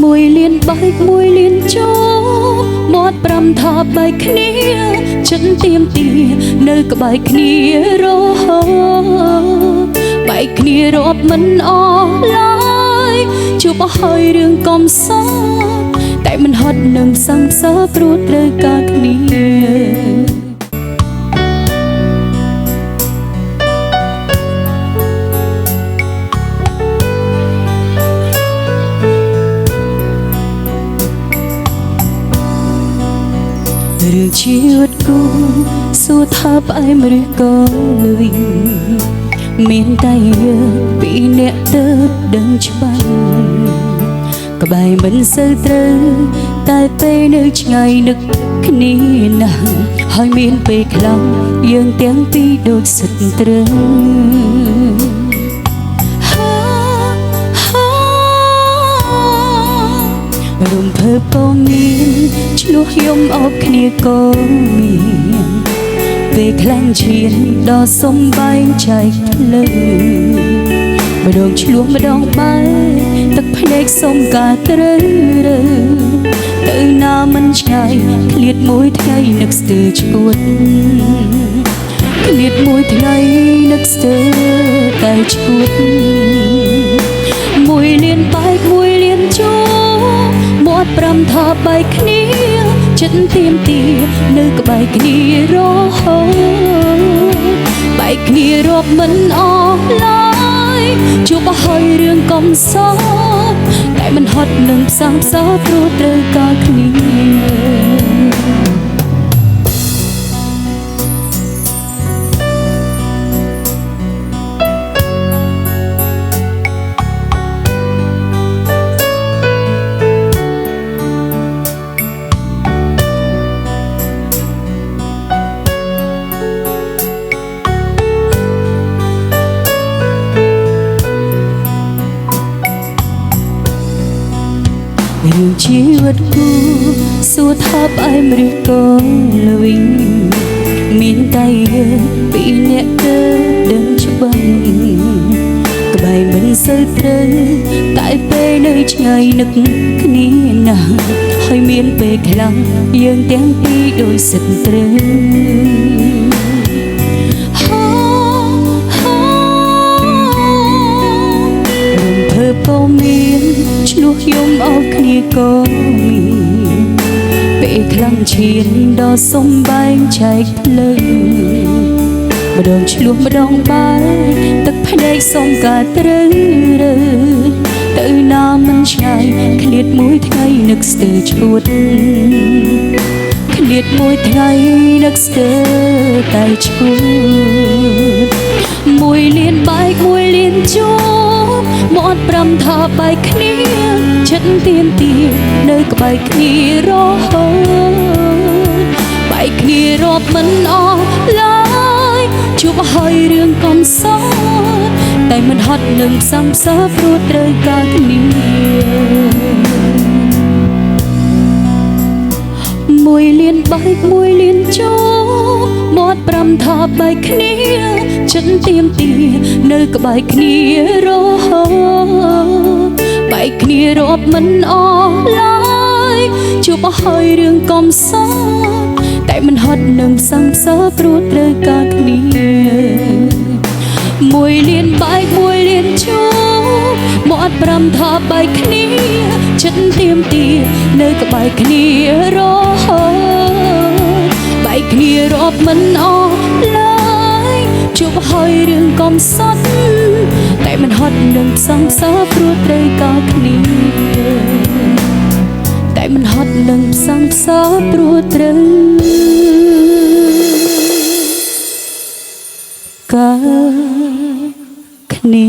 មួយលៀនបែកមួយលៀនចូលមាត់ប្រាំថាបែកគ្នាចិត្តទៀមទានៅក្បែរគ្នារហូតបែកគ្នារាប់មិនអស់ឡើយជួបហើយរឿងកំសត់តែមិនហត់នឹងសង្សារព្រោះត្រូវការគ្នារឿងជីវិតគូសួរថាផ្អែមឬក៏លុយមានតែយើងពីរនាក់ទៅដឹងច្បាស់ក្បែរមិនសូវត្រូវតែពេលនៅឆ្ងាយនឹកគ្នាណាស់ហើយមានពេលខ្លះយើងទាំងពីរដូចសិតត្រូវរំភើបក៏មានឆ្លោះយំអោបគ្នាក៏មានពេលខ្លាំងឈានដល់សំបែងចែកភ្លើម្ដងឆ្លោះម្ដងបែកទឹកភ្នែកសុំការត្រូវទៅណាមិនឆ្ងាយឃ្លាតមួយថ្ងៃនឹកស្ទើរឈួតឃ្លាតមួយថ្ងៃនឹកស្ទើរតែឈួតមួយលៀនបែកមួយលៀនចូលមាត់ប្រាំថាបែកគ្នាចិត្តទៀមទានៅក្បែរគ្នារហូតបែកគ្នារាប់មិនអស់ឡើយជួបហើយរឿងកំសត់តែមិនហត់នឹងផ្សងផ្សោតព្រោះត្រូវការគ្នារឿងជីវិតគូសួរថាផ្អែមឬក៏ល្វីងមានតែយើងពីរនាក់ទៅដឹងច្បាស់ក្បែរមិនសូវត្រូវតែពេលនៅឆ្ងាយនឹកគ្នាណាស់ហើយមានពេលខ្លះយើងទាំងពីរដូចសិតត្រូវក៏មានឆ្លោះយំអោបគ្នាក៏មានពេលខ្លាំងឈានដល់សំបែងចែកភ្លើម្ដងឆ្លោះម្ដងបែកទឹកភ្នែកសុំការត្រូវទៅណាមិនឆ្ងាយឃ្លាតមួយថ្ងៃនឹកស្ទើរឈួតឃ្លាតមួយថ្ងៃនឹកស្ទើរតែឈួតមួយលៀនបែកមួយលៀនចូលមាត់ប្រាំថាបែកគ្នាចិត្តទៀមទានៅក្បែរគ្នារហូតបែកគ្នារាប់មិនអស់ឡើយជួបហើយរឿងកំសត់តែមិនហត់នឹងផ្សងផ្សាព្រោះត្រូវការគ្នាមួយលៀនបែកមួយលៀនចូលមាត់ប្រាំថាបែកគ្នាចិត្តទៀមទានៅក្បែរគ្នារហូតបែកគ្នារាប់មិនអស់ឡើយជួបហើយរឿងកំសត់តែមិនហត់នឹងសង្សារព្រោះត្រូវការគ្នាមួយលៀនបែកមួយលៀនចូលមាត់ប្រាំថាបែកគ្នាចិត្តទៀមទានៅក្បែរគ្នារហូតបែកគ្នារាប់មិនអស់ឡើយជួបហើយរឿងកំសត់តែមិនហត់នឹងសង្សារព្រោះត្រូវការគ្នាតែមិនហត់នឹងសង្សារព្រោះត្រូវការគ្នា